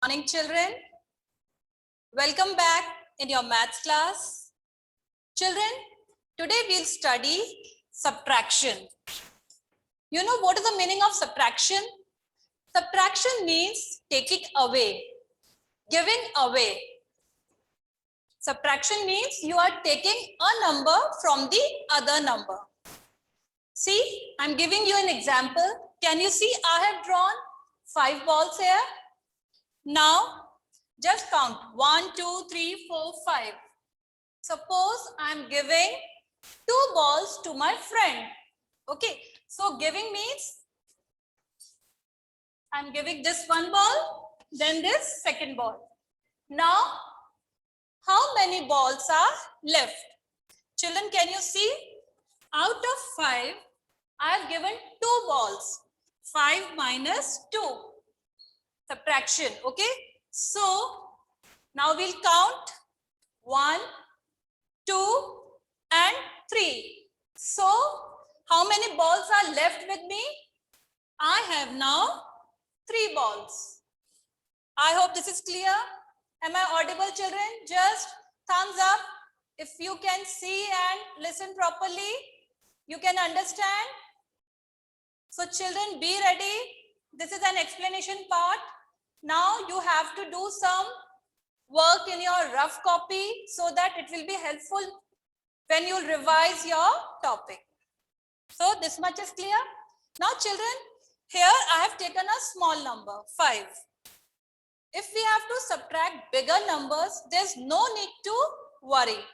Morning, children. Welcome back in your maths class. Children, today we'll study subtraction. You know what is the meaning of subtraction? Subtraction means taking away, giving away. Subtraction means you are taking a number from the other number. See, I'm giving you an example. Can you see I have drawn 5 balls here? Now, just count 1, 2, 3, 4, 5. Suppose I'm giving 2 balls to my friend. Okay, so giving means I'm giving this one ball, then this second ball. Now, how many balls are left? Children, can you see? Out of 5, I have given 2 balls. 5 minus 2. Subtraction, okay? So, now we'll count 1, 2, and 3. So, how many balls are left with me? I have now 3 balls. I hope this is clear. Am I audible, children? Just thumbs up if you can see and listen properly. You can understand. So, children, be ready. This is an explanation part. Now you have to do some work in your rough copy so that it will be helpful when you revise your topic. So this much is clear. Now children, here I have taken a small number, 5. If we have to subtract bigger numbers, there's no need to worry.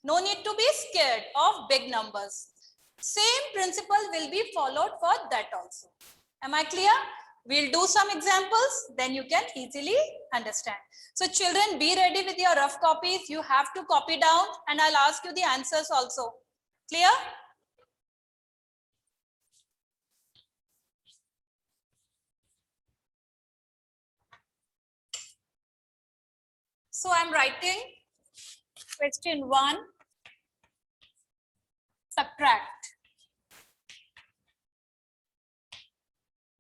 No need to be scared of big numbers. Same principle will be followed for that also. Am I clear? We'll do some examples, then you can easily understand. So children, be ready with your rough copies. You have to copy down and I'll ask you the answers also. Clear? So I'm writing question 1, subtract.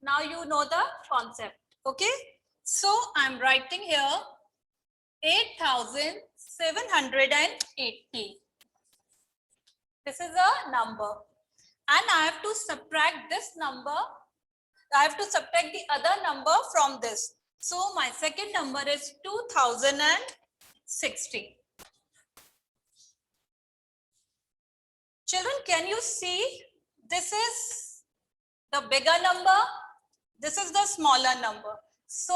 Now you know the concept, okay? So I'm writing here 8,780. This is a number. And I have to subtract this number. I have to subtract the other number from this. So my second number is 2060. Children, can you see? This is the bigger number. This is the smaller number. So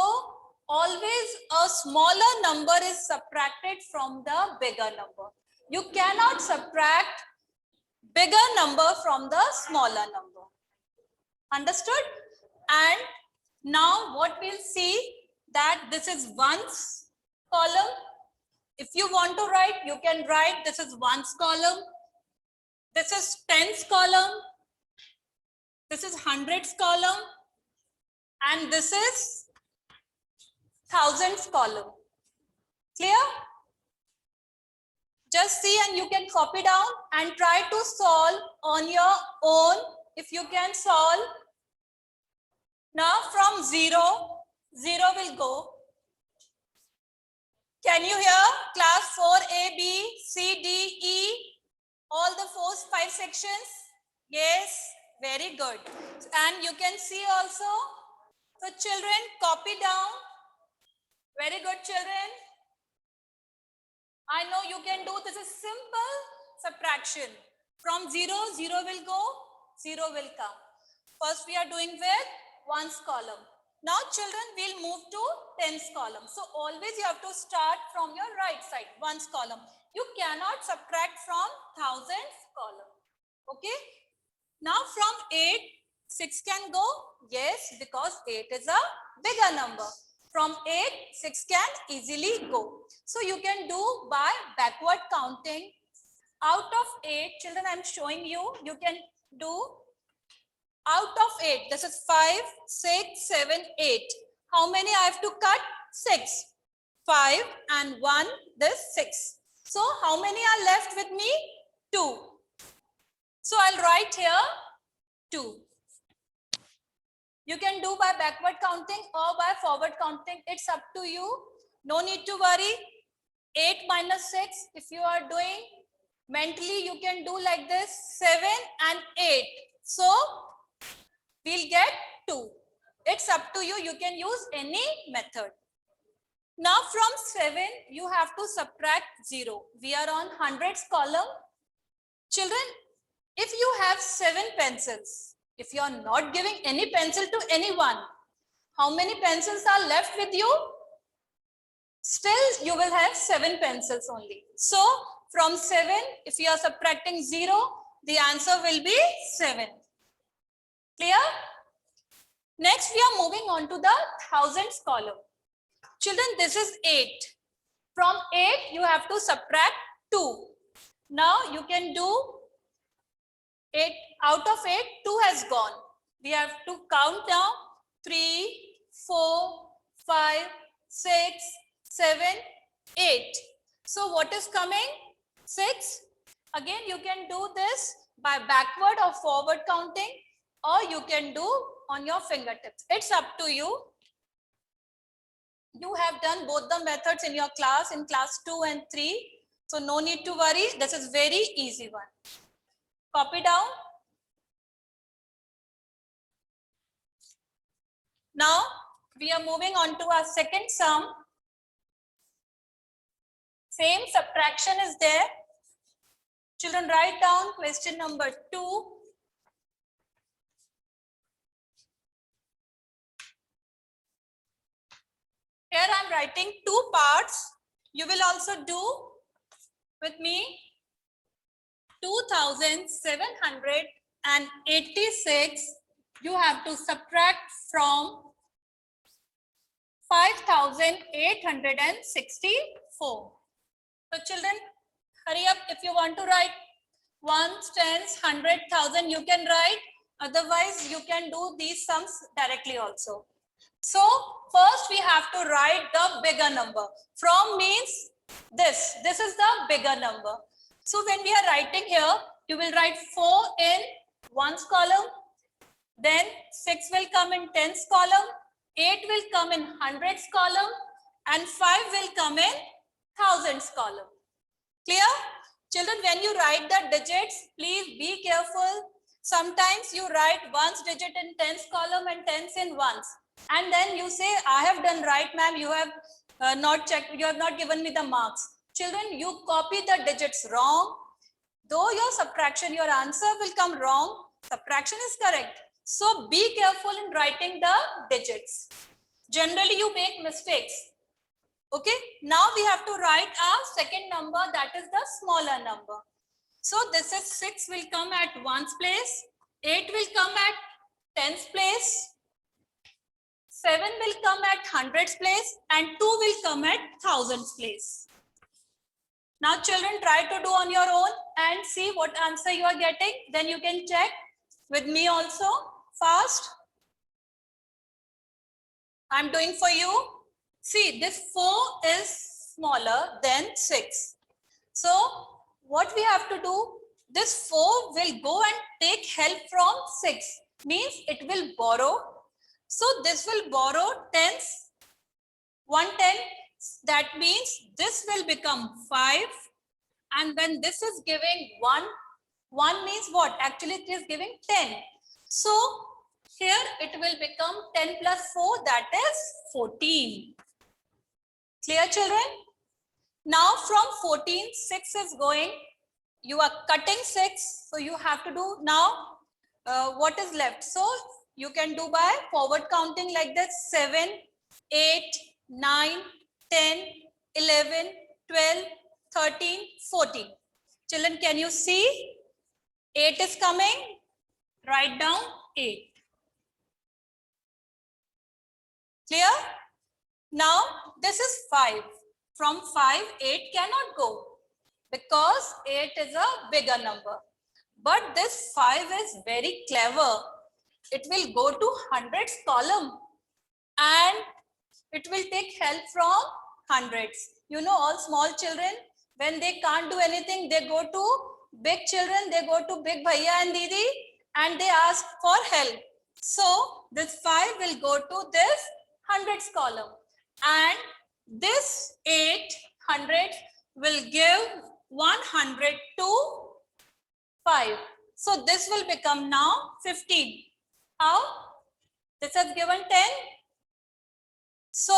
always a smaller number is subtracted from the bigger number. You cannot subtract bigger number from the smaller number. Understood? And now what we'll see that this is ones column. If you want to write, you can write this is ones column. This is tens column. This is hundreds column. And this is thousands column. Clear? Just see and you can copy down and try to solve on your own if you can solve. Now from 0, 0 will go. Can you hear? Class 4A, B, C, D, E, all the 5 sections? Yes, very good. And you can see also. So children, copy down. Very good, children. I know you can do this is simple subtraction. From 0, 0 will go, 0 will come. First we are doing with ones column. Now children, we'll move to tens column. So always you have to start from your right side, ones column. You cannot subtract from thousands column. Okay. Now from 8, 6 can go. Yes, because 8 is a bigger number. From 8, 6 can easily go. So you can do by backward counting. Out of 8, children, I'm showing you, you can do out of 8. This is 5, 6, 7, 8. How many I have to cut? 6. 5 and 1, this 6. So how many are left with me? 2. So I'll write here 2. You can do by backward counting or by forward counting. It's up to you. No need to worry. 8 minus 6, if you are doing mentally, you can do like this, 7 and 8. So we'll get 2. It's up to you. You can use any method. Now from 7, you have to subtract 0. We are on hundreds column. Children, if you have 7 pencils, if you are not giving any pencil to anyone, how many pencils are left with you? Still, you will have 7 pencils only. So from 7, if you are subtracting 0, the answer will be 7. Clear? Next, we are moving on to the thousands column. Children, this is 8. From 8, you have to subtract 2. Now, you can do 8. Out of 8, 2 has gone. We have to count now. 3, 4, 5, 6, 7, 8. So, what is coming? 6. Again, you can do this by backward or forward counting, or you can do on your fingertips. It's up to you. You have done both the methods in your class, in class 2 and 3. So no need to worry. This is very easy one. Copy down. Now we are moving on to our second sum. Same subtraction is there. Children, write down question number 2. Here I am writing 2 parts. You will also do with me. 2,786 you have to subtract from 5,864. So children, hurry up. If you want to write ones, tens, 100,000, you can write. Otherwise, you can do these sums directly also. So first we have to write the bigger number. From means this. This is the bigger number. So when we are writing here, you will write 4 in ones column. Then 6 will come in tens column. 8 will come in hundreds column. And 5 will come in thousands column. Clear? Children, when you write the digits, please be careful. Sometimes you write ones digit in tens column and tens in ones. And then you say, I have done right, ma'am. You have not checked. You have not given me the marks. Children, you copy the digits wrong. Though your subtraction, your answer will come wrong. Subtraction is correct. So be careful in writing the digits. Generally, you make mistakes. Okay. Now we have to write our second number. That is the smaller number. So this is 6 will come at ones place. 8 will come at tens place. 7 will come at hundreds place. And 2 will come at thousands place. Now children, try to do on your own and see what answer you are getting. Then you can check with me also fast. I'm doing for you. See, this 4 is smaller than 6. So what we have to do, this 4 will go and take help from 6. Means it will borrow. So this will borrow tens, 110. That means this will become 5. And when this is giving 1, 1 means what? Actually, it is giving 10. So here it will become 10 plus 4, that is 14. Clear, children? Now from 14, 6 is going. You are cutting 6. So you have to do now what is left. So you can do by forward counting like this. 7, 8, 9, 10, 11, 12, 13, 14. Children, can you see? 8 is coming. Write down 8. Clear? Now, this is 5. From 5, 8 cannot go because 8 is a bigger number. But this 5 is very clever. It will go to hundreds column and it will take help from hundreds. You know, all small children, when they can't do anything, they go to big children, they go to big bhaiya and didi and they ask for help. So this 5 will go to this hundreds column, and this 800 will give 100 to 5. So this will become now 15. How? This has given 10. So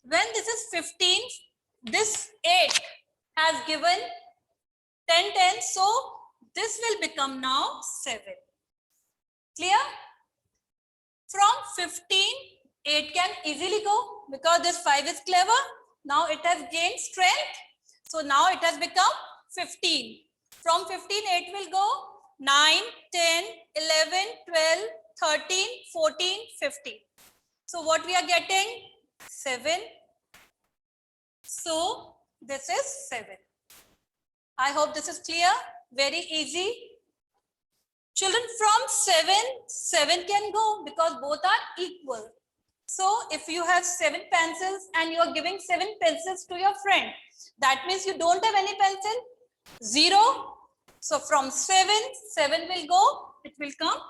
when this is 15, this 8 has given 10. So this will become now 7. Clear? From 15, 8 can easily go because this 5 is clever. Now it has gained strength. So now it has become 15. From 15, 8 will go 9, 10, 11, 12, 13, 14, 15. So what we are getting? 7. So this is 7. I hope this is clear. Very easy. Children, from 7 can go because both are equal. So if you have 7 pencils and you are giving 7 pencils to your friend, that means you don't have any pencil? 0. So from 7 will go, it will come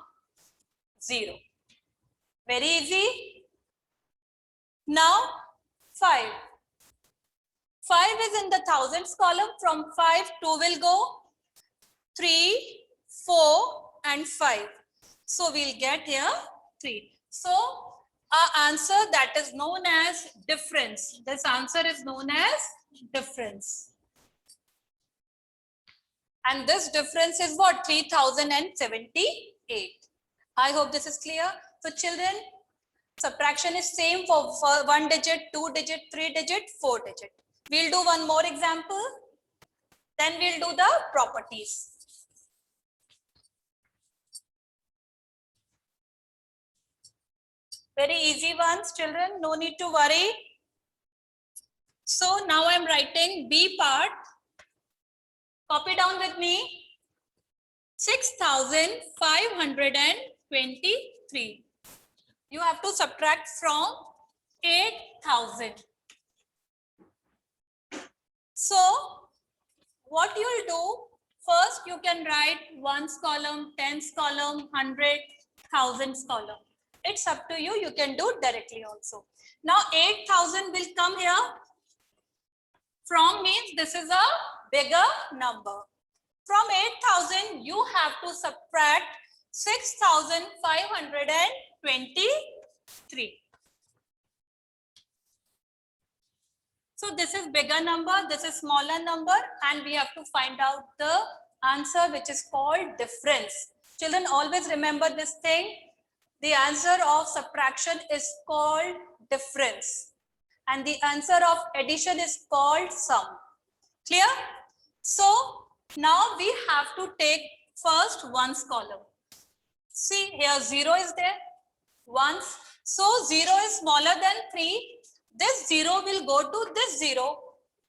0. Very easy. Now 5. 5 is in the thousands column. From 5, 2 will go, 3, 4 and 5. So we'll get here 3. So our answer that is known as difference. This answer is known as difference. And this difference is what? 3078. I hope this is clear. So children, subtraction is same for 1 digit, 2 digit, 3 digit, 4 digit. We'll do one more example. Then we'll do the properties. Very easy ones, children. No need to worry. So now I'm writing B part. Copy down with me. 6,523. You have to subtract from 8,000. So what you will do, first you can write ones column, tens column, 100, thousands column. It's up to you. You can do directly also. Now 8,000 will come here. From means this is a bigger number. From 8,000, you have to subtract 6,523. So this is bigger number, this is smaller number, and we have to find out the answer, which is called difference. Children, always remember this thing. The answer of subtraction is called difference, and the answer of addition is called sum. Clear? So now we have to take first ones column. See here 0 is there, ones. So 0 is smaller than 3. This 0 will go to this 0,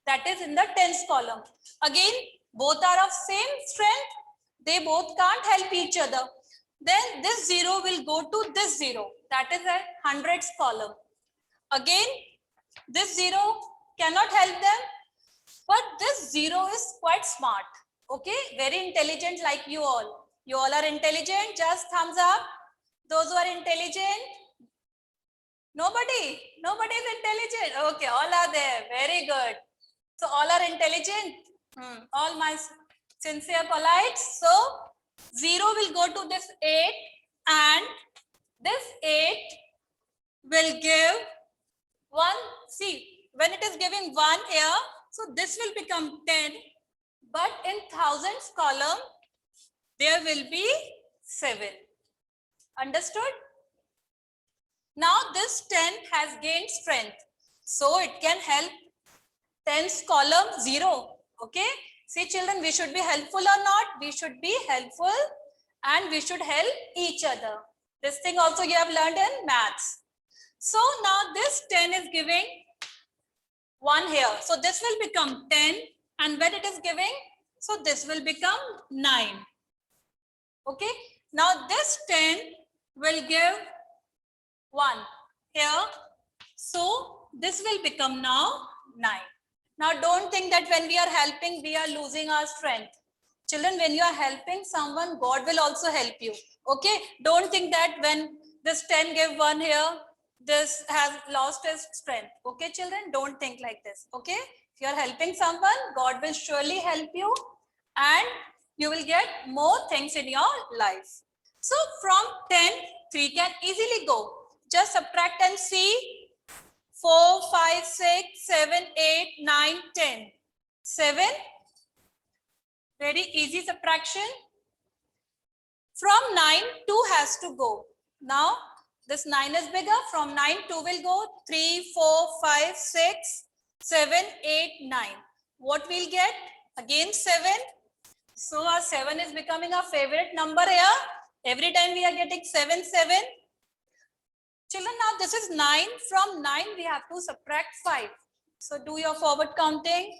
that is in the tens column. Again, both are of same strength. They both can't help each other. Then this 0 will go to this 0, that is a hundreds column. Again, this 0 cannot help them, but this 0 is quite smart. Okay, very intelligent like you all. You all are intelligent. Just thumbs up. Those who are intelligent. Nobody is intelligent. Okay, all are there. Very good. So all are intelligent. All my sincere polite. So 0 will go to this 8, and this 8 will give 1. See, when it is giving 1 here, so this will become 10. But in thousands column, there will be 7. Understood? Now this 10 has gained strength. So it can help tens column 0. Okay? See children, we should be helpful or not? We should be helpful and we should help each other. This thing also you have learned in maths. So now this 10 is giving 1 here. So this will become 10. And when it is giving, so this will become 9. Okay. Now this 10 will give 1 here. So this will become now 9. Now don't think that when we are helping, we are losing our strength. Children, when you are helping someone, God will also help you. Okay. Don't think that when This 10 gave 1 here. This has lost its strength. Okay, children, don't think like this. Okay, if you are helping someone, God will surely help you and you will get more things in your life. So from 10, 3 can easily go. Just subtract and see. 4, 5, 6, 7, 8, 9, 10. 7. Very easy subtraction. From 9, 2 has to go. Now, this 9 is bigger. From 9, 2 will go. 3, 4, 5, 6, 7, 8, 9. What we'll get? Again 7. So, our 7 is becoming our favorite number here. Every time we are getting 7, 7. Children, now this is 9. From 9, we have to subtract 5. So, do your forward counting.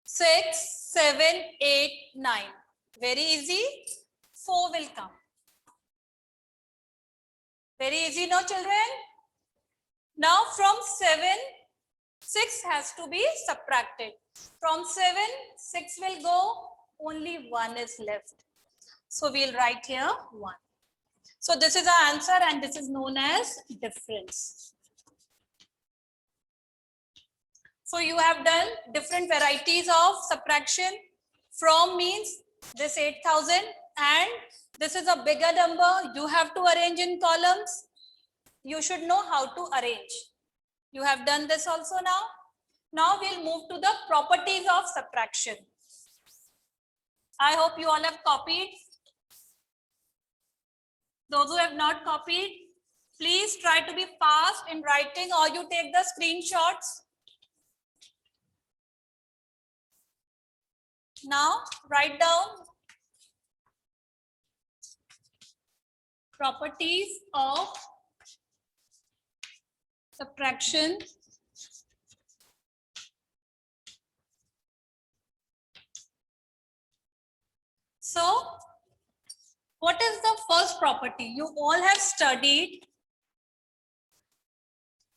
6, 7, 8, 9. Very easy. 4 will come. Very easy, no children? Now from 7, 6 has to be subtracted. From 7, 6 will go, only 1 is left. So we'll write here 1. So this is our answer and this is known as difference. So you have done different varieties of subtraction. From means this 8,000 and this is a bigger number. You have to arrange in columns. You should know how to arrange. You have done this also now. Now we'll move to the properties of subtraction. I hope you all have copied. Those who have not copied, please try to be fast in writing or you take the screenshots. Now write down properties of subtraction. So, what is the first property? You all have studied.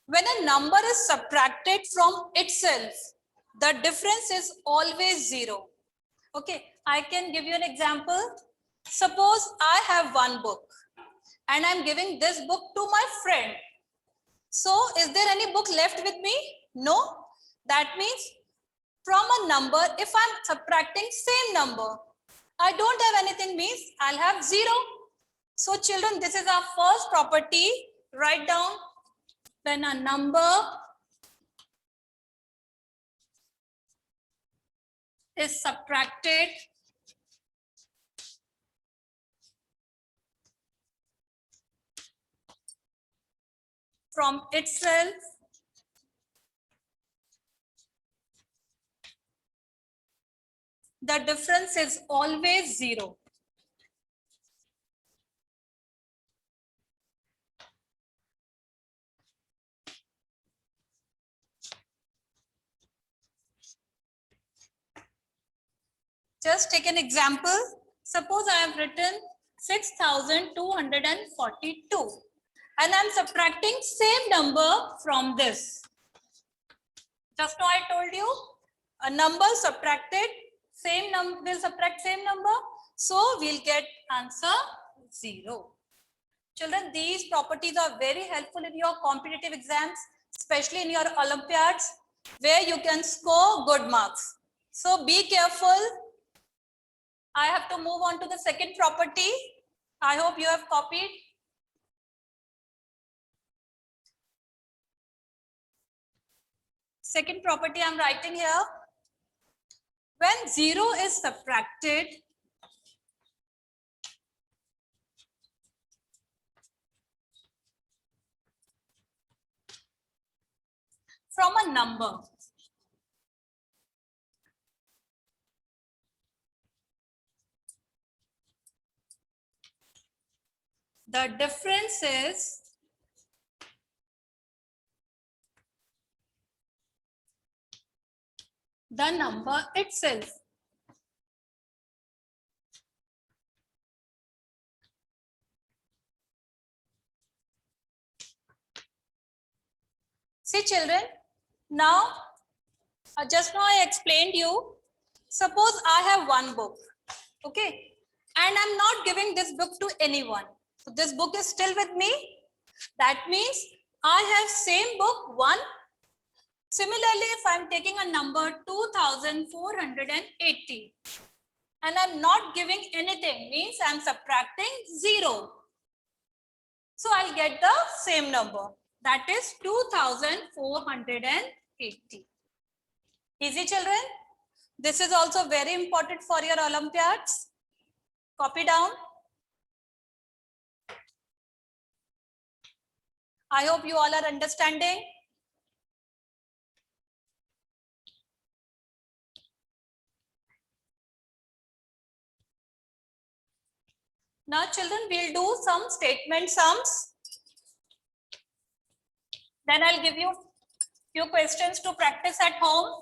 When a number is subtracted from itself, the difference is always 0. Okay, I can give you an example. Suppose I have one book and I'm giving this book to my friend. So, is there any book left with me? No. That means from a number, if I'm subtracting same number, I don't have anything means I'll have 0. So children, this is our first property. Write down when a number is subtracted from itself, the difference is always 0. Just take an example. Suppose I have written 6,242 and I'm subtracting same number from this. Just now I told you a number subtracted, same number will subtract same number. So we'll get answer 0. Children, these properties are very helpful in your competitive exams, especially in your Olympiads, where you can score good marks. So be careful. I have to move on to the second property. I hope you have copied. Second property I'm writing here. When 0 is subtracted from a number, the difference is the number itself. See children, now just now I explained you, suppose I have one book, okay, and I'm not giving this book to anyone. So this book is still with me. That means I have same book 1. Similarly, if I'm taking a number 2480 and I'm not giving anything, means I'm subtracting 0. So I'll get the same number. That is 2480. Easy, children? This is also very important for your Olympiads. Copy down. I hope you all are understanding. Now, children, we'll do some statement sums. Then I'll give you few questions to practice at home.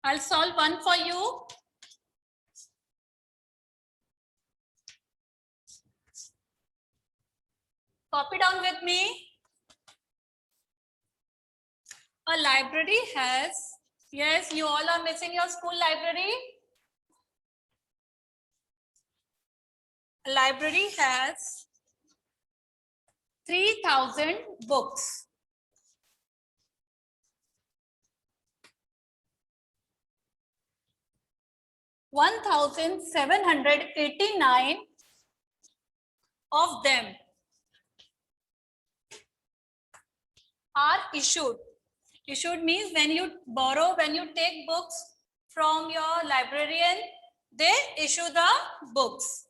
I'll solve one for you. Copy down with me. A library has, yes, you all are missing your school library. A library has 3000 books. One 1,789 of them are issued. Issued means when you borrow, when you take books from your librarian, they issue the books.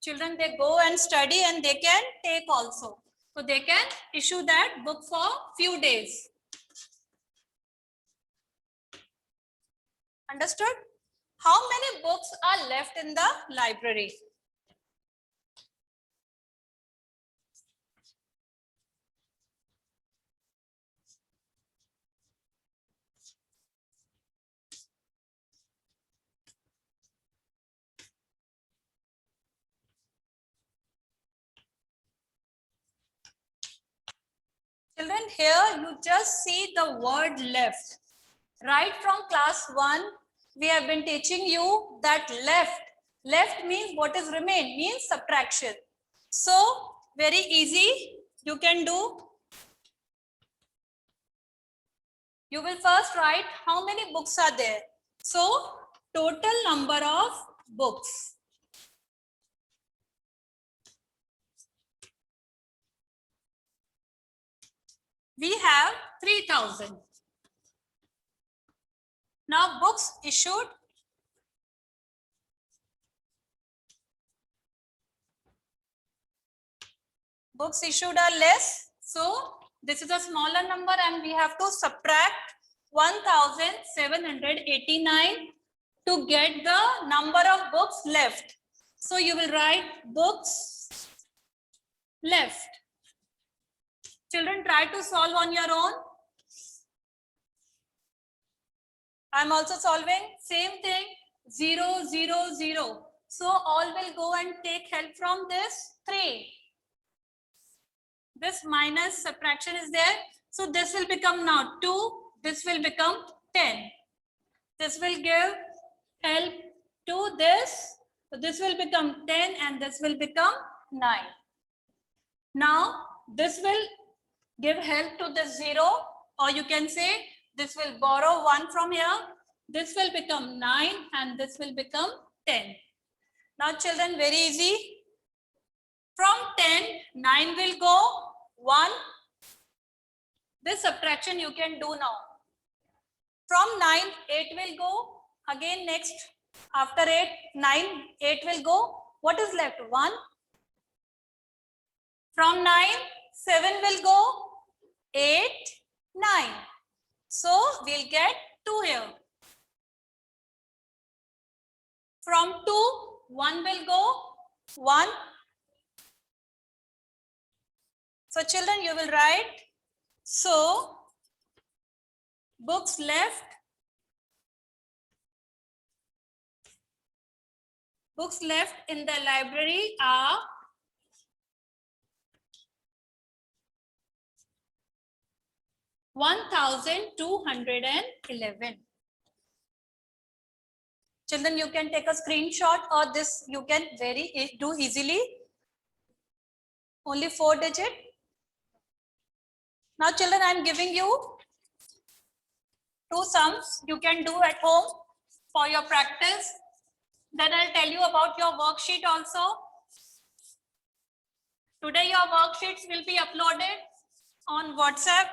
Children, they go and study and they can take also. So they can issue that book for few days. Understood? How many books are left in the library? Children, here you just see the word left. Right from class 1, we have been teaching you that left. Left means what is remain, means subtraction. So, very easy, you can do. You will first write how many books are there. So, total number of books. We have 3000. Now, books issued. Books issued are less. So, this is a smaller number and we have to subtract 1,789 to get the number of books left. So, you will write books left. Children, try to solve on your own. I am also solving. Same thing. 0, 0, 0. So, all will go and take help from this 3. This minus subtraction is there. So this will become now 2. This will become 10. This will give help to this. So this will become 10 and this will become 9. Now this will give help to the 0, or you can say this will borrow 1 from here. This will become 9 and this will become 10. Now children, very easy. From 10, 9 will go. 1. This subtraction you can do now. From 9, 8 will go. Again next, after 8, 9, 8 will go. What is left? 1. From 9, 7 will go. 8, 9. So, we'll get 2 here. From 2, 1 will go. 1. So, children, you will write, so, books left in the library are 1211. Children, you can take a screenshot, or this you can do easily. Only 4 digit. Now children, I am giving you 2 sums you can do at home for your practice. Then I'll tell you about your worksheet also. Today your worksheets will be uploaded on WhatsApp,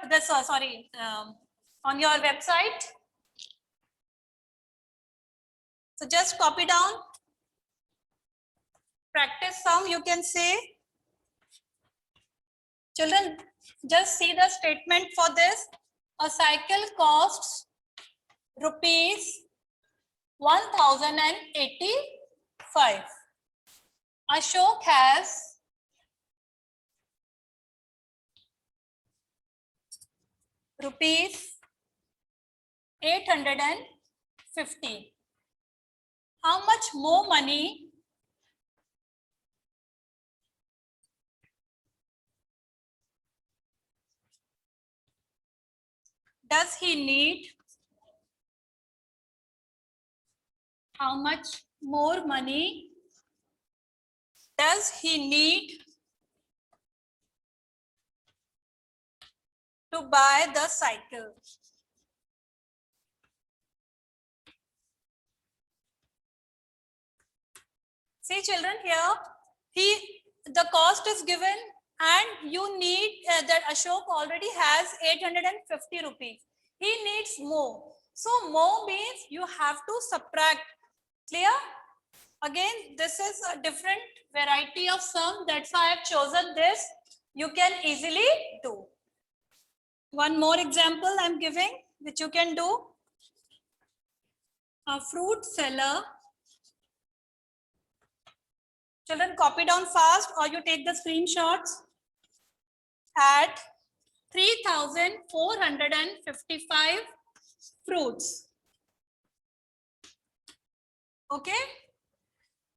on your website. So just copy down. Practice sum you can say. Children, just see the statement for this. A cycle costs rupees 1085. Ashok has rupees 850. How much more money does he need? How much more money does he need to buy the cycle? See children, here the cost is given and you need that Ashok already has 850 rupees. He needs more. So more means you have to subtract. Clear? Again, this is a different variety of sum. That's why I have chosen this. You can easily do. One more example I'm giving, which you can do. A fruit seller. Children, copy down fast or you take the screenshots. Had 3,455 fruits. Okay?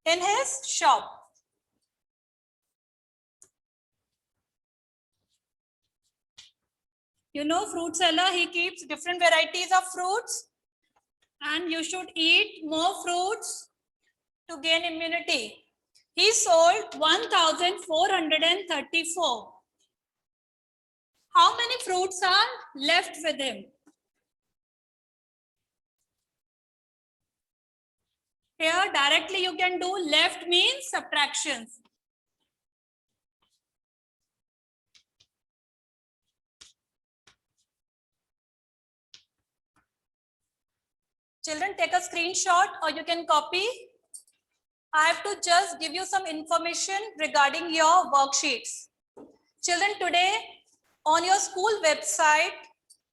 In his shop. You know, fruit seller, he keeps different varieties of fruits and you should eat more fruits to gain immunity. He sold 1,434. How many fruits are left with him? Here directly you can do left means subtractions. Children, take a screenshot or you can copy. I have to just give you some information regarding your worksheets. Children, today on your school website,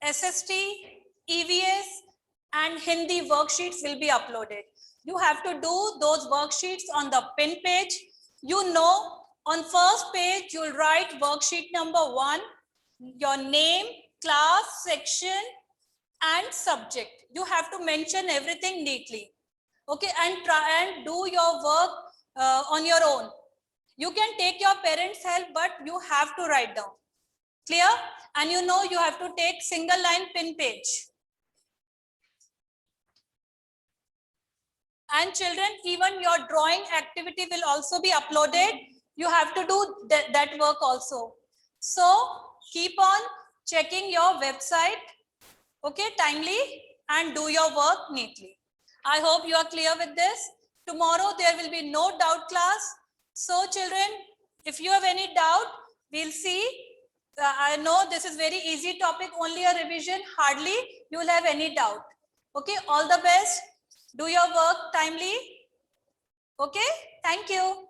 SST, EVS and Hindi worksheets will be uploaded. You have to do those worksheets on the pin page. You know, on first page, you'll write worksheet number 1, your name, class, section, and subject. You have to mention everything neatly. Okay, and try and do your work on your own. You can take your parents' help, but you have to write down. Clear? And you know you have to take single line pin page. And children, even your drawing activity will also be uploaded. You have to do that work also. So keep on checking your website, okay, timely, and do your work neatly. I hope you are clear with this. Tomorrow there will be no doubt class. So children, if you have any doubt, we'll see. I know this is very easy topic, only a revision, hardly you will have any doubt. Okay, all the best. Do your work timely. Okay, thank you.